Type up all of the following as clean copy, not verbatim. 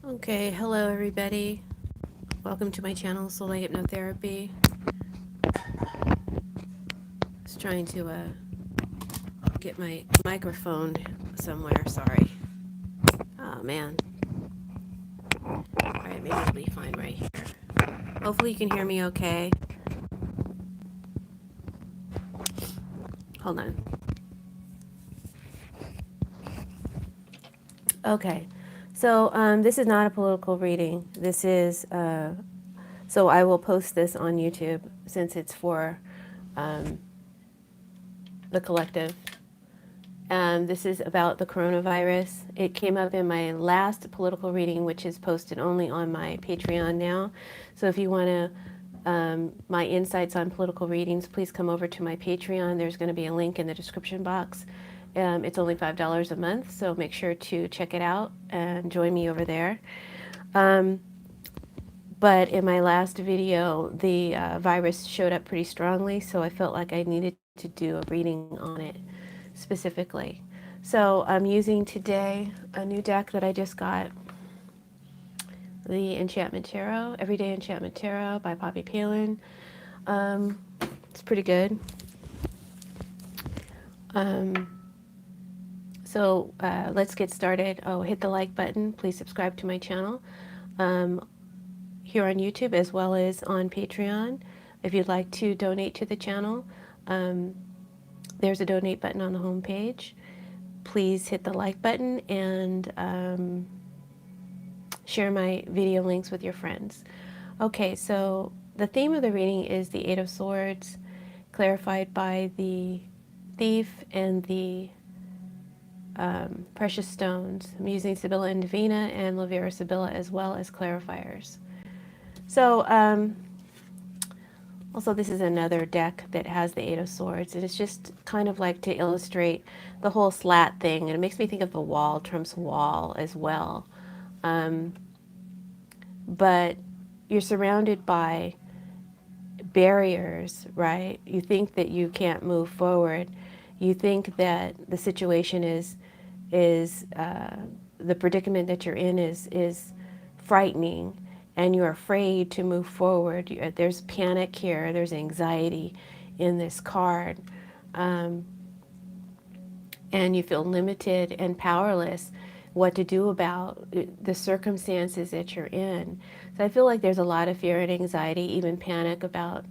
Okay, hello everybody. Welcome to my channel, Soulight Hypnotherapy. Just trying to get my microphone somewhere. Sorry. Oh man. Alright, maybe it'll be fine right here. Hopefully you can hear me okay. Hold on. Okay. So this is not a political reading. This is, so I will post this on YouTube since it's for um, the collective. This is about the coronavirus. It came up in my last political reading, which is posted only on my Patreon now. So if you want to, my insights on political readings, please come over to my Patreon. There's going to be a link in the description box. It's only $5 a month, so make sure to check it out and join me over there. But in my last video, the virus showed up pretty strongly, so I felt like I needed to do a reading on it specifically. So I'm using today a new deck that I just got, the Enchantment Tarot, Everyday Enchantment Tarot by Poppy Palin. It's pretty good. So let's get started. Oh, hit the like button. Please subscribe to my channel here on YouTube as well as on Patreon. If you'd like to donate to the channel, there's a donate button on the home page. Please hit the like button and share my video links with your friends. Okay, so the theme of the reading is the Eight of Swords, clarified by the Thief and the Precious Stones. I'm using Sibilla and Divina and Lavera Sibilla as well as clarifiers. So, also this is another deck that has the Eight of Swords, and it's just kind of like to illustrate the whole slat thing, and it makes me think of the wall, Trump's wall as well. But you're surrounded by barriers, right? You think that you can't move forward. You think that the situation is the predicament that you're in is frightening, and you're afraid to move forward. There's panic here. There's anxiety in this card, and you feel limited and powerless what to do about the circumstances that you're in. So I feel like there's a lot of fear and anxiety, even panic about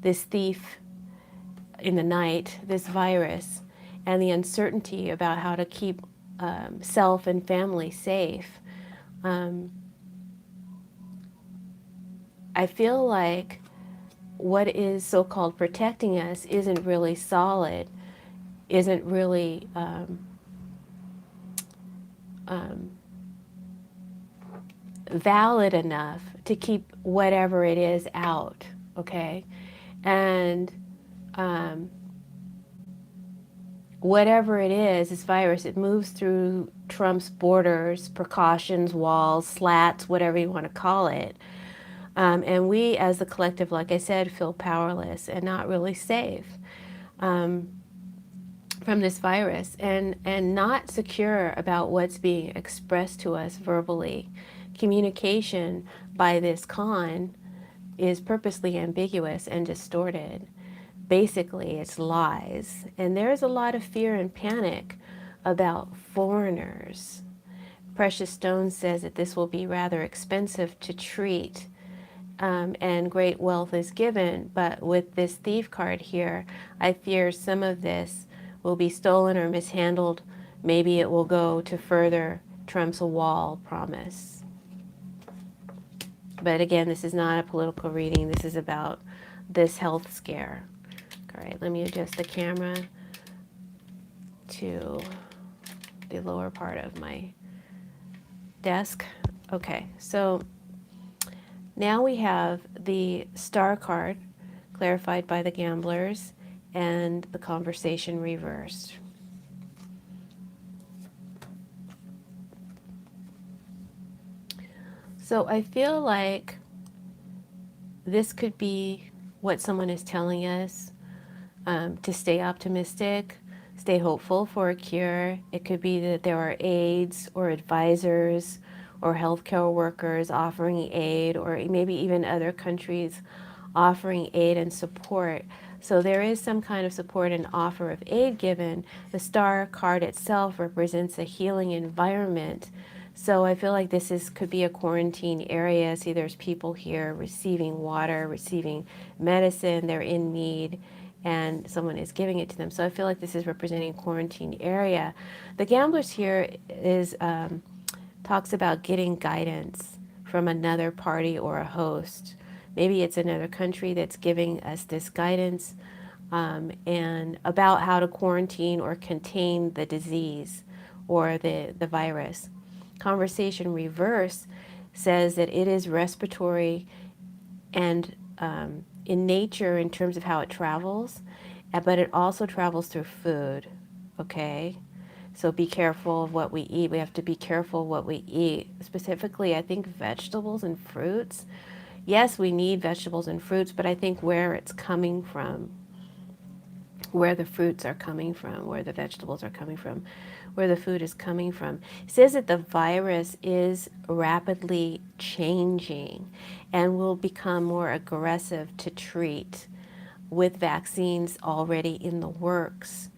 this thief in the night, this virus, and the uncertainty about how to keep self and family safe. I feel like what is so-called protecting us isn't really solid, isn't really valid enough to keep whatever it is out, okay? And whatever it is, this virus, it moves through Trump's borders, precautions, walls, slats, whatever you want to call it. And we, as the collective, like I said, feel powerless and not really safe from this virus, and not secure about what's being expressed to us verbally. Communication by this con is purposely ambiguous and distorted. Basically, it's lies. And there's a lot of fear and panic about foreigners. Precious Stone says that this will be rather expensive to treat, and great wealth is given. But with this thief card here, I fear some of this will be stolen or mishandled. Maybe it will go to further Trump's wall promise. But again, this is not a political reading. This is about this health scare. All right, let me adjust the camera to the lower part of my desk. Okay, so now we have the Star card, clarified by the Gamblers, and the Conversation reversed. So I feel like this could be what someone is telling us, to stay optimistic, stay hopeful for a cure. It could be that there are aides or advisors or healthcare workers offering aid, or maybe even other countries offering aid and support. So there is some kind of support and offer of aid given. The star card itself represents a healing environment. So I feel like this is could be a quarantine area. See, there's people here receiving water, receiving medicine, they're in need, and someone is giving it to them. So I feel like this is representing a quarantine area. The gamblers here is talks about getting guidance from another party or a host. Maybe it's another country that's giving us this guidance, and about how to quarantine or contain the disease or the virus. Conversation reverse says that it is respiratory and in nature in terms of how it travels, but it also travels through food. Okay? So be careful of what we eat. We have to be careful of what we eat. Specifically, I think vegetables and fruits. Yes, we need vegetables and fruits, but I think where it's coming from, where the fruits are coming from, where the vegetables are coming from, where the food is coming from. It says that the virus is rapidly changing and will become more aggressive to treat with vaccines already in the works.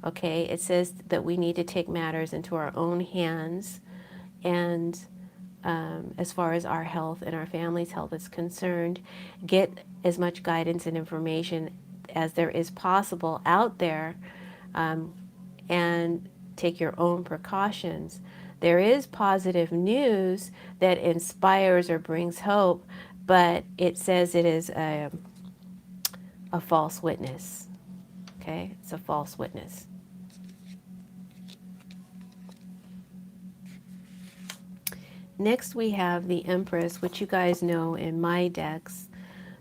Okay, it says that we need to take matters into our own hands, and as far as our health and our family's health is concerned, get as much guidance and information as there is possible out there, and take your own precautions. There is positive news that inspires or brings hope, but it says it is a false witness. Okay, it's a false witness. Next, we have the Empress, which you guys know in my decks,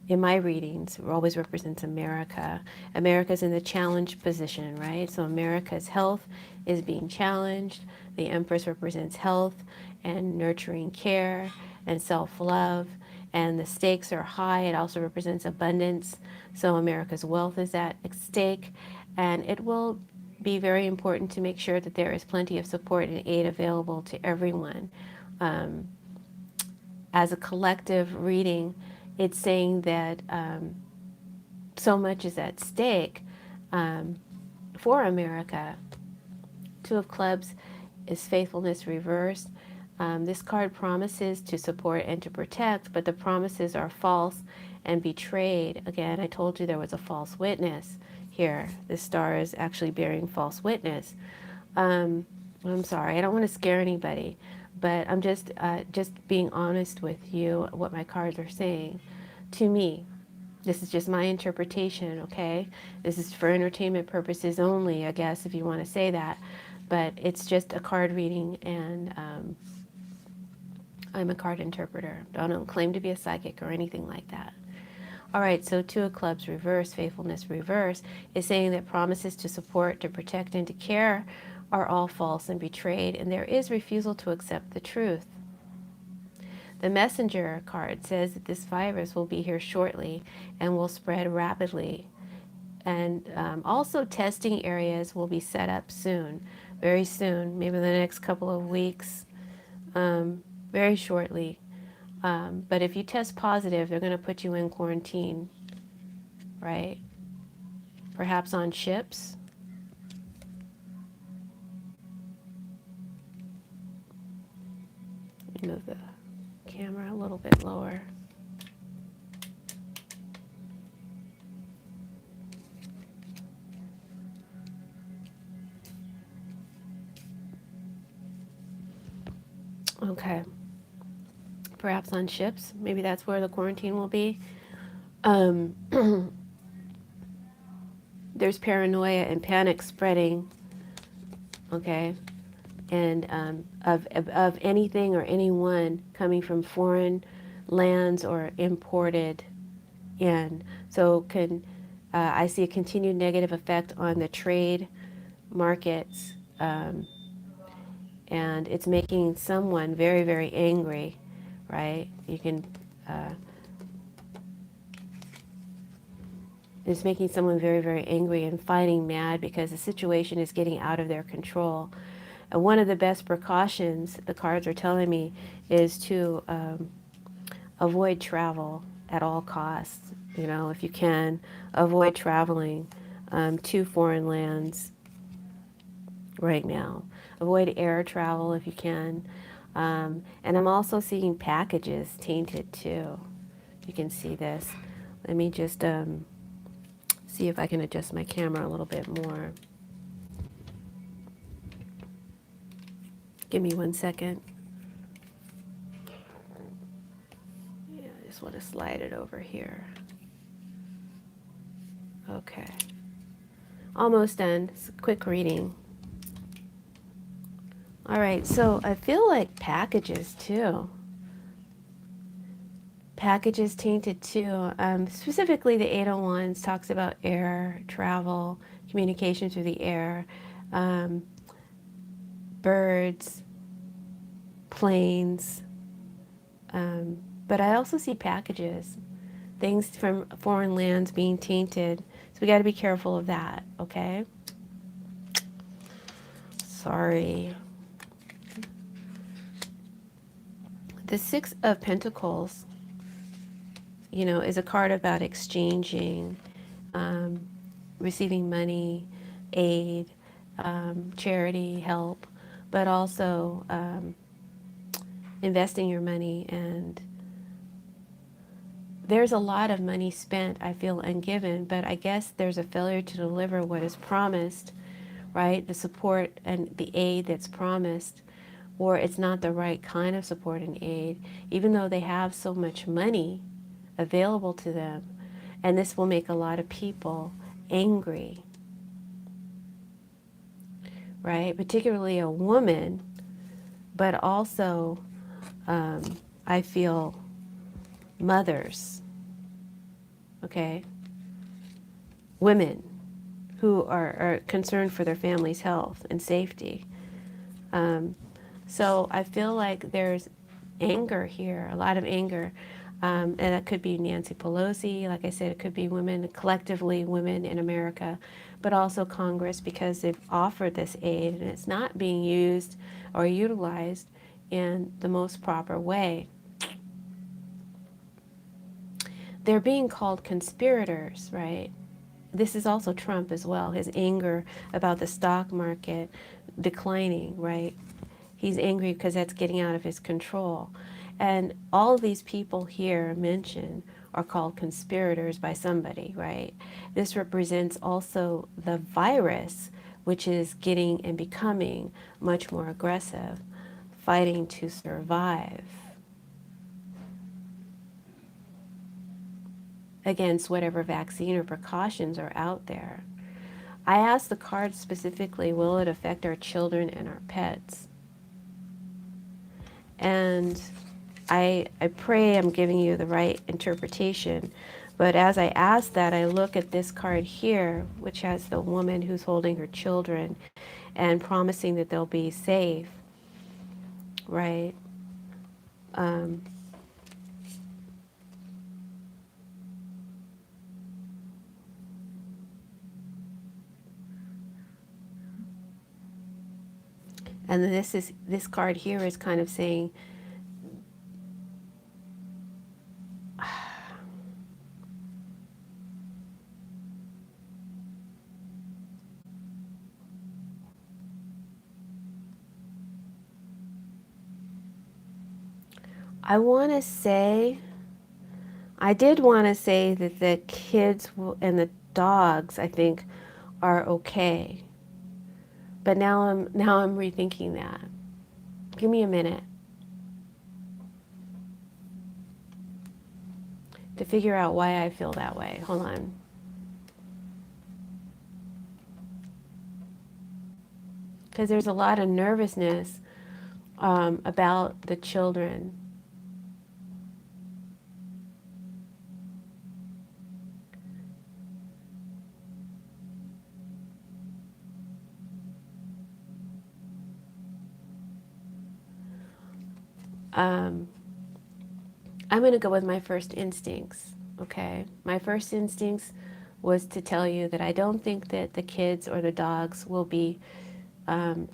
in my readings, always represents America. America's in the challenge position, right? So America's health is being challenged. The Empress represents health and nurturing care and self-love. And the stakes are high. It also represents abundance. So America's wealth is at stake. And it will be very important to make sure that there is plenty of support and aid available to everyone. As a collective reading, it's saying that so much is at stake for America. Two of Clubs is faithfulness reversed. This card promises to support and to protect, but the promises are false and betrayed. Again, I told you there was a false witness here. This star is actually bearing false witness. I'm sorry, I don't want to scare anybody, but I'm just being honest with you, what my cards are saying to me. This is just my interpretation, okay? This is for entertainment purposes only, I guess, if you want to say that. But it's just a card reading, and I'm a card interpreter. I don't claim to be a psychic or anything like that. All right, so Two of Clubs reverse, faithfulness reverse, is saying that promises to support, to protect, and to care are all false and betrayed, and there is refusal to accept the truth. The Messenger card says that this virus will be here shortly and will spread rapidly. And also testing areas will be set up soon, very soon, maybe in the next couple of weeks, very shortly. But if you test positive, they're going to put you in quarantine, right? Perhaps on ships. Let me move the camera a little bit lower. Okay. Perhaps on ships. Maybe that's where the quarantine will be. There's paranoia and panic spreading. Okay. And of anything or anyone coming from foreign lands or imported in. So I see a continued negative effect on the trade markets, and it's making someone very, very angry, right? You can, it's making someone very, very angry and fighting mad because the situation is getting out of their control. And one of the best precautions the cards are telling me is to avoid travel at all costs. You know, if you can, avoid traveling to foreign lands right now. Avoid air travel if you can. And I'm also seeing packages tainted too. You can see this. Let me just see if I can adjust my camera a little bit more. Give me 1 second. Yeah, I just want to slide it over here. Okay. Almost done. It's a quick reading. All right, so I feel like packages too. Packages tainted too. Specifically, the 801s talks about air travel, communication through the air, um, birds, planes. But I also see packages, things from foreign lands being tainted. So we got to be careful of that, okay? Sorry. The Six of Pentacles, you know, is a card about exchanging, receiving money, aid, charity, help, but also investing your money. And there's a lot of money spent, I feel, and given, but I guess there's a failure to deliver what is promised, right? The support and the aid that's promised, or it's not the right kind of support and aid, even though they have so much money available to them. And this will make a lot of people angry, right? Particularly a woman, but also I feel mothers, okay? Women who are concerned for their family's health and safety. So I feel like there's anger here, a lot of anger. And that could be Nancy Pelosi. Like I said, it could be women, collectively women in America, but also Congress, because they've offered this aid and it's not being used or utilized in the most proper way. They're being called conspirators, right? This is also Trump as well, his anger about the stock market declining, right? He's angry because that's getting out of his control. And all of these people here mentioned are called conspirators by somebody, right? This represents also the virus, which is getting and becoming much more aggressive, fighting to survive against whatever vaccine or precautions are out there. I asked the card specifically, will it affect our children and our pets? And I pray I'm giving you the right interpretation. But as I ask that, I look at this card here, which has the woman who's holding her children and promising that they'll be safe, right? And this card here is kind of saying, I did want to say that the kids and the dogs, I think, are okay. But now I'm rethinking that. Give me a minute to figure out why I feel that way. Hold on. Because there's a lot of nervousness about the children. I'm going to go with my first instincts, okay? My first instincts was to tell you that I don't think that the kids or the dogs will be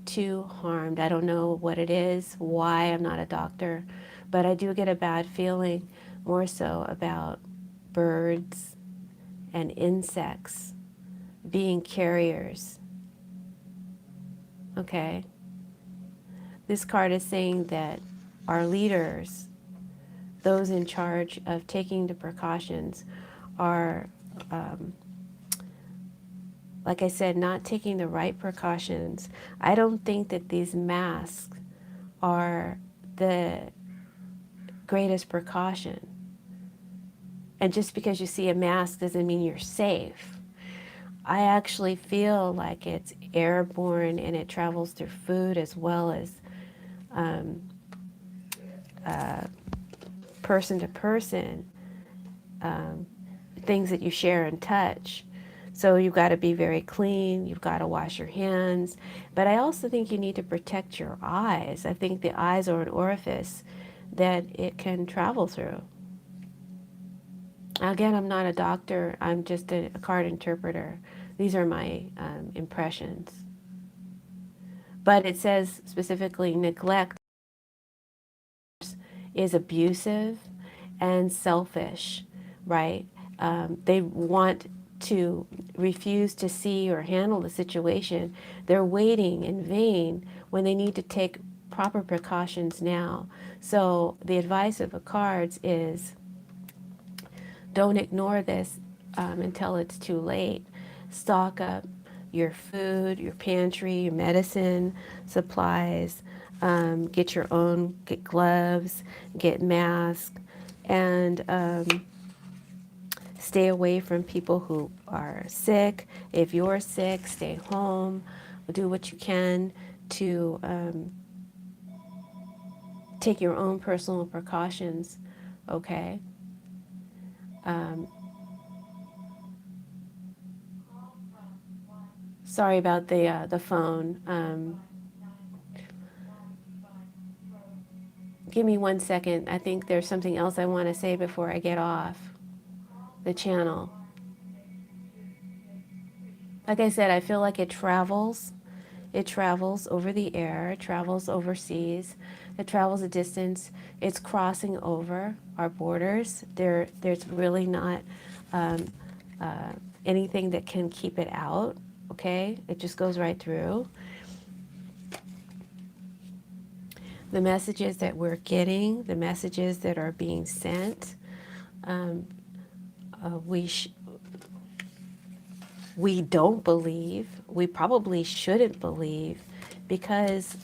too harmed. I don't know what it is, why. I'm not a doctor, but I do get a bad feeling more so about birds and insects being carriers. Okay. This card is saying that our leaders, those in charge of taking the precautions, are, um, like I said, not taking the right precautions. I don't think that these masks are the greatest precaution. And just because you see a mask doesn't mean you're safe. I actually feel like it's airborne and it travels through food as well as um, uh, person to person, um, things that you share and touch. So you've got to be very clean. You've got to wash your hands. But I also think you need to protect your eyes. I think the eyes are an orifice that it can travel through. Again, I'm not a doctor. I'm just a card interpreter. These are my impressions. But it says specifically neglect is abusive and selfish, right? They want to refuse to see or handle the situation. They're waiting in vain when they need to take proper precautions now. So the advice of the cards is don't ignore this until it's too late. Stock up your food, your pantry, your medicine, supplies. Get gloves, get masks, and stay away from people who are sick. If you're sick, stay home. Do what you can to take your own personal precautions. Okay. Um, Sorry about the phone. Give me 1 second. I think there's something else I want to say before I get off the channel. Like I said, I feel like it travels. It travels over the air. It travels overseas. It travels a distance. It's crossing over our borders. There's really not um, uh, anything that can keep it out. Okay, it just goes right through. The messages that we're getting, the messages that are being sent, um, uh, we sh- we don't believe. We probably shouldn't believe, because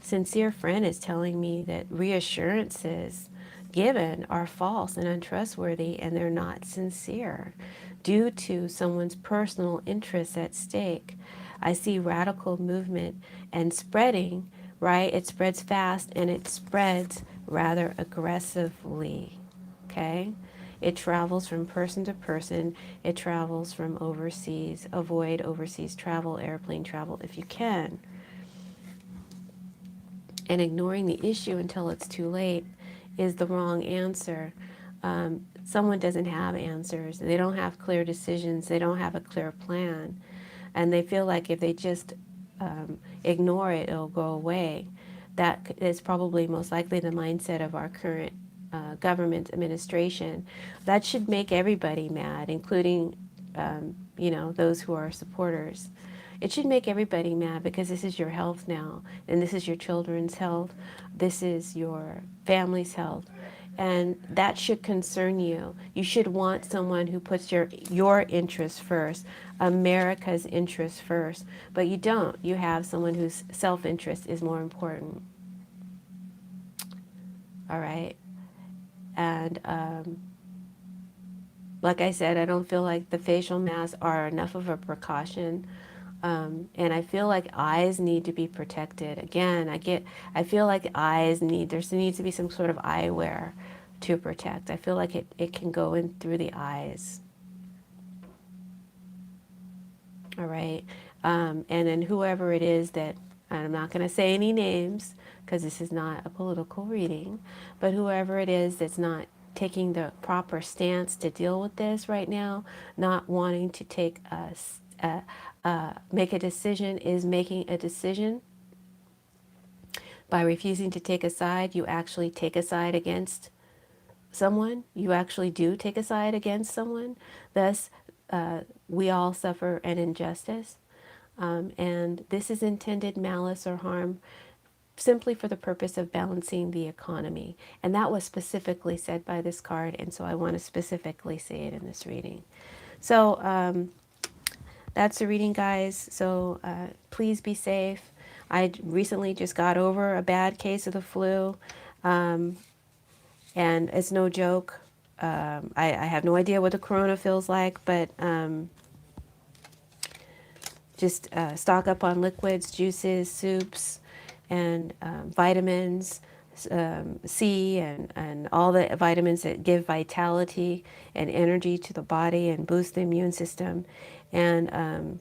sincere friend is telling me that reassurances given are false and untrustworthy, and they're not sincere due to someone's personal interests at stake. I see radical movement and spreading, right? It spreads fast and it spreads rather aggressively. Okay? It travels from person to person. It travels from overseas. Avoid overseas travel, airplane travel if you can. And ignoring the issue until it's too late is the wrong answer. Someone doesn't have answers. They don't have clear decisions. They don't have a clear plan. And they feel like if they just ignore it, it'll go away. That is probably most likely the mindset of our current government administration. That should make everybody mad, including, those who are supporters. It should make everybody mad, because this is your health now, and this is your children's health, this is your family's health, and that should concern you. You should want someone who puts your interests first, America's interests first, but you don't. You have someone whose self-interest is more important. All right, and like I said, I don't feel like the facial masks are enough of a precaution. And I feel like eyes need to be protected. Again, I feel like there needs to be some sort of eyewear to protect. I feel like it can go in through the eyes. All right. And then whoever it is that, and I'm not going to say any names because this is not a political reading, but whoever it is that's not taking the proper stance to deal with this right now, not wanting to take a make a decision is making a decision. By refusing to take a side, you actually take a side against someone. You actually do take a side against someone. Thus, we all suffer an injustice. And this is intended malice or harm simply for the purpose of balancing the economy. And that was specifically said by this card. And so I want to specifically say it in this reading. So that's the reading, guys. So please be safe. I recently just got over a bad case of the flu. And it's no joke. I have no idea what the corona feels like, but just stock up on liquids, juices, soups, and vitamins, C, and all the vitamins that give vitality and energy to the body and boost the immune system. And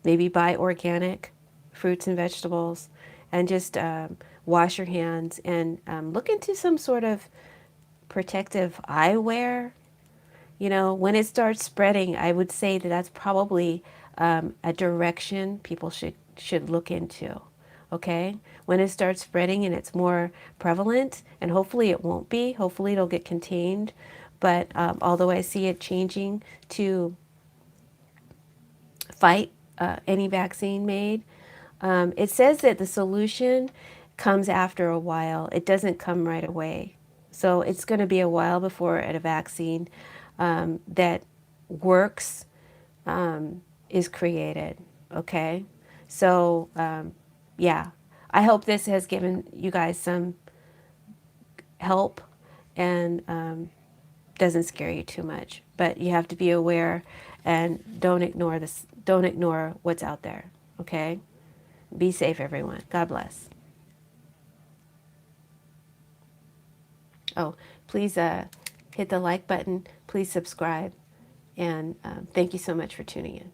maybe buy organic fruits and vegetables, and just wash your hands, and look into some sort of protective eyewear. You know, when it starts spreading, I would say that that's probably a direction people should look into. Okay, when it starts spreading and it's more prevalent, and hopefully it won't be. Hopefully it'll get contained. But although I see it changing to fight any vaccine made, it says that the solution comes after a while. It doesn't come right away. So it's going to be a while before a vaccine that works is created. Okay. So, yeah, I hope this has given you guys some help, and doesn't scare you too much. But you have to be aware, and don't ignore this. Don't ignore what's out there. Okay. Be safe, everyone. God bless. Oh, please hit the like button. Please subscribe. And thank you so much for tuning in.